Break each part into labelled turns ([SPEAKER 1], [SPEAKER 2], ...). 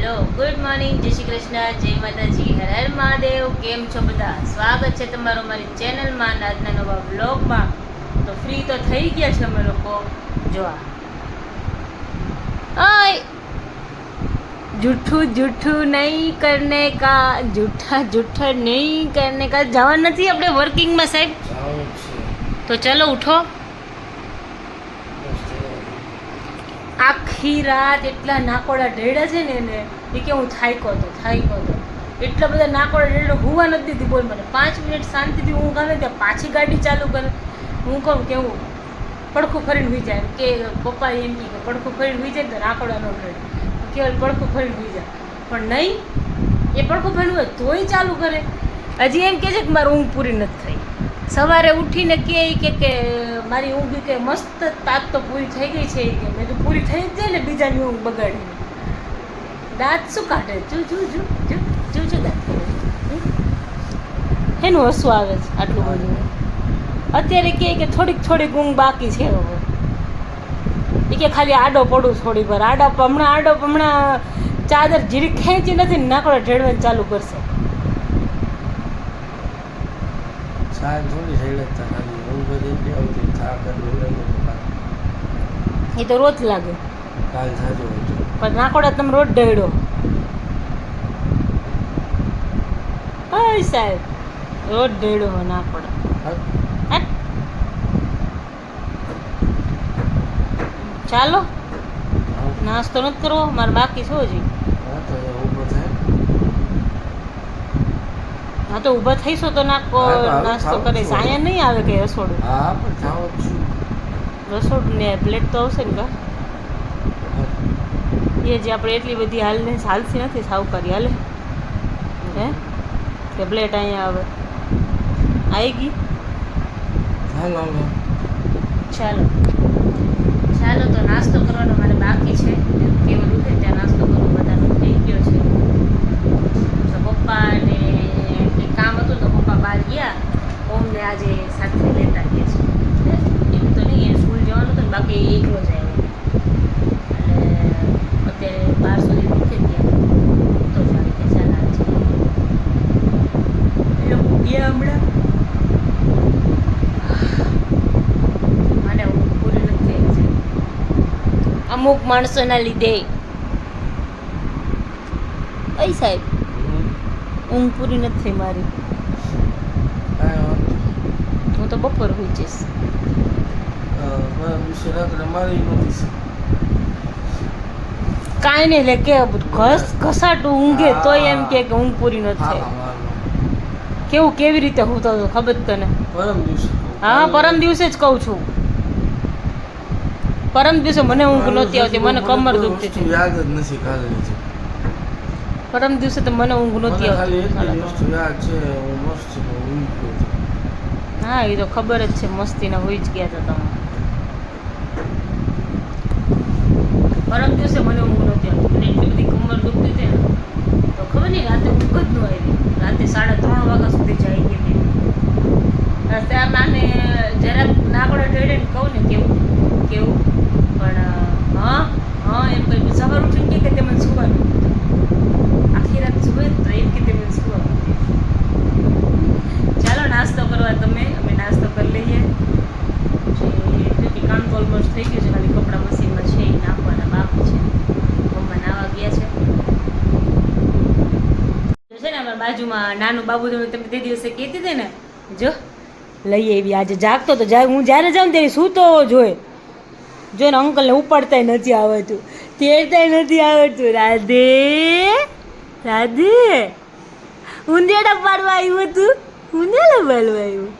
[SPEAKER 1] Hello good morning, જય શ્રી કૃષ્ણ, જય માતાજી, હર હર મહાદેવ. કેમ છો બધા? સ્વાગત છે તમારું મારી ચેનલમાં અને આજના નવા વ્લોગમાં. તો ફ્રી તો થઈ ગયા છે અમે લોકો. જોવા જૂઠું જૂઠું નહીં કરને કા, જૂઠા જૂઠા નહીં કરને કા. જવા નથી આપણે વર્કિંગમાં સાહેબ. તો ચલો ઉઠો. આખી રાત એટલા નાકોડા ઢેડા છે ને એને એ કે હું થાક્યો હતો એટલા બધા નાકોડા ઢેડા હુવા નથી દીધી. બોલ મને 5 મિનિટ શાંતિથી ઊંઘ આવે ત્યાં પાછી ગાડી ચાલુ કરે. હું કહું કે હું પડખું ફરીને હોઈ જાય કે પપ્પા એમ કહે કે પડખું ફરીને હોઈ જાય તો નાકોડા ન ઢેડે, કેવલ પડખું ફરીને હોઈ જાય. પણ નહીં, એ પડખું ફરીને હોય તોય ચાલુ કરે. હજી એમ કહે છે કે મારી ઊંઘ પૂરી નથી થઈ. સવારે ઉઠીને કહે કે મારી ઊંઘ કે મસ્ત તાક તો પૂરી થઈ ગઈ છે. કે મેં તો પૂરી થઈ જ જાય ને બીજાની ઊંઘ બગાડીને. દાંત શું કાઢે? જો દાંત કાઢે. એનું હસવું આવે છે આટલું બધું. અત્યારે કહે કે થોડીક ઊંઘ બાકી છે. હવે એ કે ખાલી આડો પડું થોડી વાર. હમણાં ચાદર જીરી ખેંચી નથી ને નાકોડા ઢેડવાનું ચાલુ કરશે. એ તો રોજ લાગે પણ નાકોડા તમે રોજ ઢેડો. સાહેબ રોજ ઢેડો નાકોડા. ચાલો નાસ્તો નથી કરવો મારે બાકી શું હજી? હા તો ઊભા થઈશો તો નાસ્તો કરે. અહીંયા નહીં આવે કે રસોડું ને પ્લેટ તો આવશે ને કા? એ જે આપણે એટલી બધી હાલતી નથી સાવકારી હાલે હે કે પ્લેટ અહીંયા આવે. આવી ગઈ? ચાલો તો નાસ્તો કરવાનો મારે બાકી છે. કેવલ ઉઠે ત્યાં નાસ્તો કરવો બધાનો થઈ ગયો છે. તો પપ્પાને કંઈક કામ હતું તો પપ્પા બહાર ગયા. ઓમને આજે સાથે લેતા ગયા છે. એમ તો નહીં, એ સ્કૂલ જવાનું હતું ને બાકી એકલો જ આવ્યો. એટલે અત્યારે 12 સુધી મૂકી ગયા તો સારી કે ચાલ છે એ લોકો ગયા હમણાં. મને ઊંઘ પૂરી નથી થઈ છે અમુક માણસોના લીધે. અય સાહેબ ઊંઘ પૂરી નથી થઈ મારી. હું તો બપોર હોઈ જઈશ. કાંઈ નહીં લે કે ઘસાટું ઊંઘે તોય એમ કે ઊંઘ પૂરી નથી થઈ. કેવી રીતે હું તો ખબર જ તને? હા પરમ દિવસે જ કહું છું. પરમ દિવસે મને ઊંઘ નહોતી આવતી, મને કમર દુખતી હતી. પરમ દિવસે તો મને ઊંઘ નહોતી આવતી. હા એ તો ખબર જ છે, મસ્તીના હોઈ જ ગયા હતા તમે. પરમ દિવસે મને ઊંઘ નહોતી આવતી, મને એટલી બધી કમર દુખતી હતી ને તો ખબર નહીં રાતે ઊંઘ જ ન આવી. રાતે 3:30 વાગ્યા સુધી જાગી ગઈ હતી. આને જરાક નાકોડો ઢેડે ને કહું ને કેવું પણ હા એમ કહ્યું. સવાર ઉઠીને કે તે મને સુવાનું આખી રાત સુવે તો એમ કે તે મને સુવાનું. ચાલો નાસ્તો કરવા અમે નાસ્તો કરી લઈએ. કામ તો ઓલમોસ્ટ થઈ ગયું છે, ખાલી કપડાં મશીનમાં છે એ નાખવાના બાકી છે. મમ્મા નાવા ગયા છે. છે ને અમારા બાજુમાં નાનું બાબુ તમે તે દિવસે કહેતી હતી ને, જો લઈ આવી આજે. જાગતો તો હું જ્યારે જાઉં ત્યારે સૂતો જોઈએ. જો ને અંકલને ઉપાડતા નથી આવડતું, તેડતા નથી આવડતું. રાધે ઊંધિયાડા પાડવા આવ્યું હતું. ઊંધિયાડા પાડવા આવ્યું.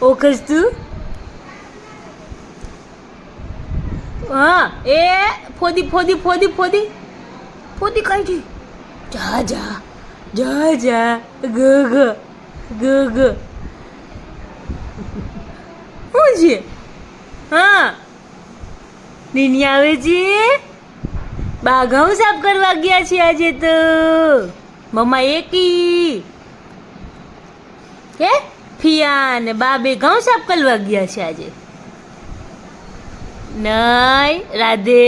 [SPEAKER 1] ઓખસ તું? હા એ ફોદી કાઢી. જા ગ શું છે? હા નીની આવે છે. બા ઘઉં સાફ કરવા ગયા છે આજે તો. મમ્મા એકી હે ફિયા ને બા બે ઘઉં સાફ કરવા ગયા છે આજે. નહીં રાધે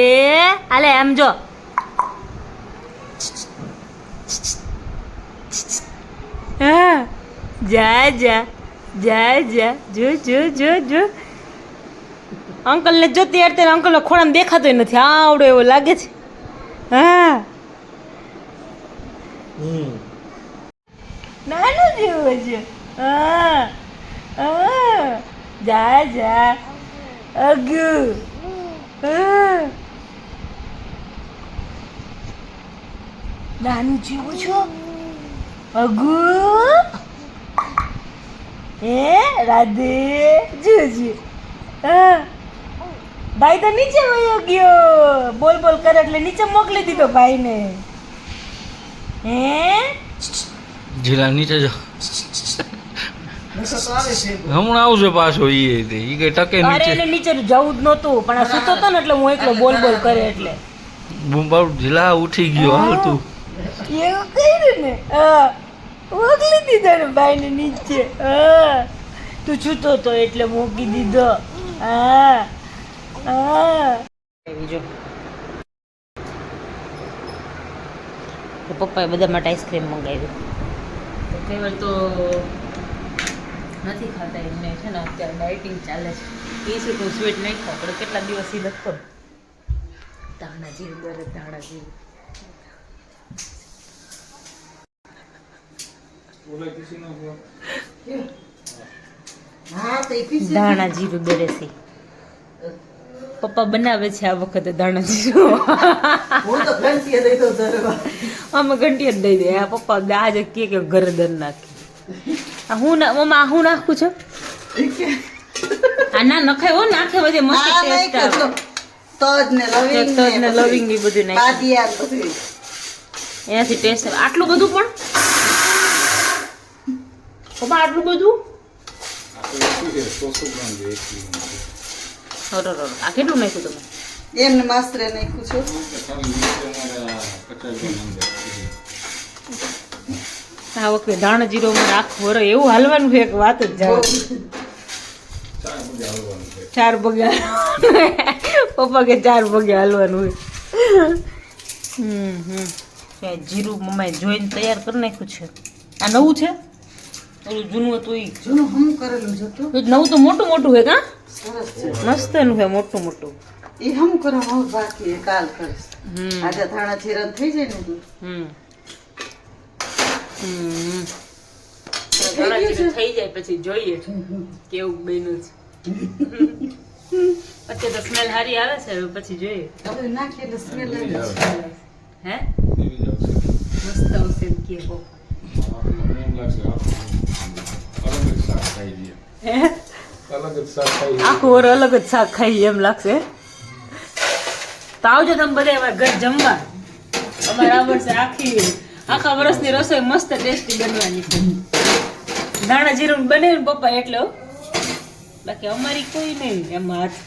[SPEAKER 1] હાલે આમ જો હા જા જા જા જા જો જો જો જો અંકલને જો ત્યારે અંકલનો ખોળામાં દેખાતોય નથી આવડો એવો લાગે છે હા નાનો જેવો છે હા હા જા જા અગુ હા નાનું જેવું છો અગુ હે રાધે જોજી હા ભાઈ તો નીચે વયો ગયો બોલ બોલ કરે એટલે નીચે મોકલી દીધો ભાઈને હે
[SPEAKER 2] જીલા નીચે જો હમણાં આવશે પાછો ઈ કઈ ટકે
[SPEAKER 1] અરે
[SPEAKER 2] નીચે
[SPEAKER 1] એને નીચે જવું જ નહોતું પણ આ સૂતો હતો ને એટલે હું એકલો બોલ બોલ કરે એટલે
[SPEAKER 2] બુંબાઉ જીલા ઉઠી ગયો હાલ તું
[SPEAKER 1] એવું કર્યું ને હા મોકલી દીધો ને ભાઈને નીચે હા તું છૂતો હતો એટલે મૂકી દીધો હા હા બીજો પપ્પાએ બધા માટે આઈસ્ક્રીમ મંગાવી કઈ વાર તો નથી ખાતા એમને છે ને અત્યારે ડાયટિંગ ચાલે છે એ શું કહું સ્વીટ નહીં ખાવ પણ કેટલા દિવસ એ લખો ધાણા જીરું દરે ધાણા જીરું ધાણા જીરું દરેસી પપ્પા બનાવે છે આ વખતે ધાણા જીરું અમે ઘંટી જ દઈ દે આ પપ્પા આજે કે ઘરે દર નાખી હું ના મમ્મા હું નાખું છું આ ના નખાય હો નાખે બધે મસ્ત ટેસ્ટ આવે તજ ને લવિંગ ની બધું નાખી એનાથી ટેસ્ટ આવે આટલું બધું પણ પપ્પા આટલું બધું આ કેટલું નાખ્યું તમે
[SPEAKER 3] એમને માસ્તરે નાખ્યું છું
[SPEAKER 1] આ વખતે ધાણા જીરો માં રાખવું વરો એવું હાલવાનું છે એક વાત જ જાવ 4 પગે પપ્પા કે 4 પગે હાલવાનું હોય જીરું મમ્માએ જોઈને તૈયાર કરી નાખ્યું છે આ નવું છે ઓલું જૂનું હતું એ
[SPEAKER 3] જૂનું હમ કરેલું છે તો
[SPEAKER 1] નવું તો મોટું મોટું હોય કા
[SPEAKER 3] સરસ છે
[SPEAKER 1] મસ્ત નું છે મોટું મોટું
[SPEAKER 3] એ હમ કરો હું બાકી કાલ કરીશ આજે ધાણા જીરણ થઈ જાય ને
[SPEAKER 1] થઈ જાય પછી જોઈએ કેવું બન્યું છે અત્યારે તો સ્મેલ સારી આવે છે હવે પછી જોઈએ
[SPEAKER 3] હવે નાખી એટલે સ્મેલ આવે
[SPEAKER 1] હે મસ્ત આવશે એમ કે બહુ આખું ઓર અલગ જ શાક ખાઈ એમ લાગશે તો આવજો તમે બધા અમારા ઘર જમવા અમારે આ વર્ષે આખા વર્ષની રસોઈ મસ્ત ટેસ્ટી બનવાની છે ધાણા જીરું બને ને પપ્પા એટલે બાકી અમારી કોઈ નહીં એમાં હાથ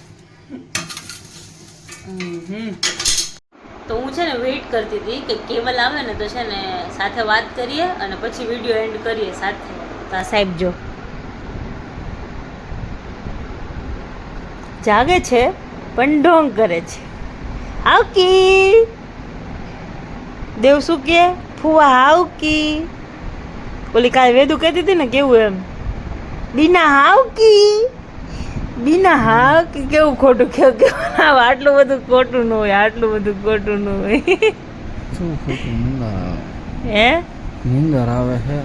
[SPEAKER 1] તો હું છે ને વેઇટ કરતી હતી કે કેવલ આવે ને તો છે ને સાથે વાત કરીએ અને પછી વિડીયો એન્ડ કરીએ સાથે તો આ સાહેબ જો જાગે છે પણ ઢોંગ કરે છે આવકી દેવ શું કે ફુવા આવકી ઓલી કાલે વેદુ કહેતી હતી ને કેવું એમ બીના હાવકી કેવું ખોટું કેવું આટલું બધું ખોટું ન હોય આટલું બધું ખોટું ન હોય હે
[SPEAKER 2] નીંદર આવે છે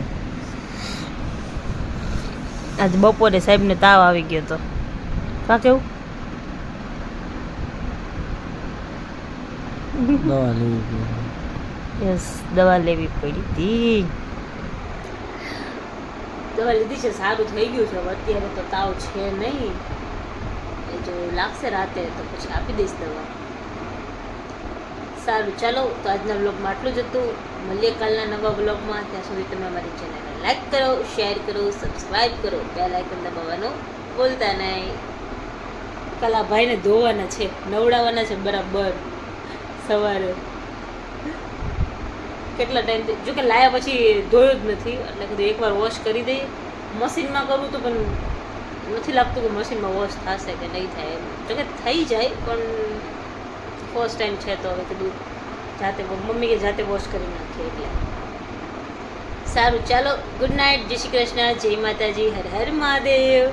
[SPEAKER 1] આજ બપોરે સાહેબને તાવ આવી ગયો તો કા કેવું
[SPEAKER 2] દવા લેવી પડી
[SPEAKER 1] યસ દવા લેવી પડી હતી દવા લીધી છે સારું થઈ ગયું છે અત્યારે તો તાવ છે નહીં એ જો લાગશે રાતે તો પછી આપી દઈશ દવા સારું ચાલો તો આજના બ્લોગમાં આટલું જ હતું મળીએ કાલના નવા બ્લોગમાં ત્યાં સુધી તમે અમારી ચેનલને લાઈક કરો શેર કરો સબસ્ક્રાઈબ કરો બેલ આઇકન દબાવવાનું ભૂલતા નહીં કાલ આ ભાઈને ધોવાના છે નવડાવવાના છે બરાબર સવારે કેટલા ટાઈમથી જો કે લાયા પછી ધોયો જ નથી એટલે કીધું એકવાર વોશ કરી દઈએ મશીનમાં કરવું તો પણ નથી લાગતું કે મશીનમાં વોશ થશે કે નહીં થાય એમ જો કે થઈ જાય પણ ફર્સ્ટ ટાઈમ છે તો હવે કીધું જાતે મમ્મી કે જાતે વોશ કરી નાખીએ એટલે સારું ચાલો ગુડ નાઇટ, જય શ્રી કૃષ્ણ, જય માતાજી, હર હર મહાદેવ.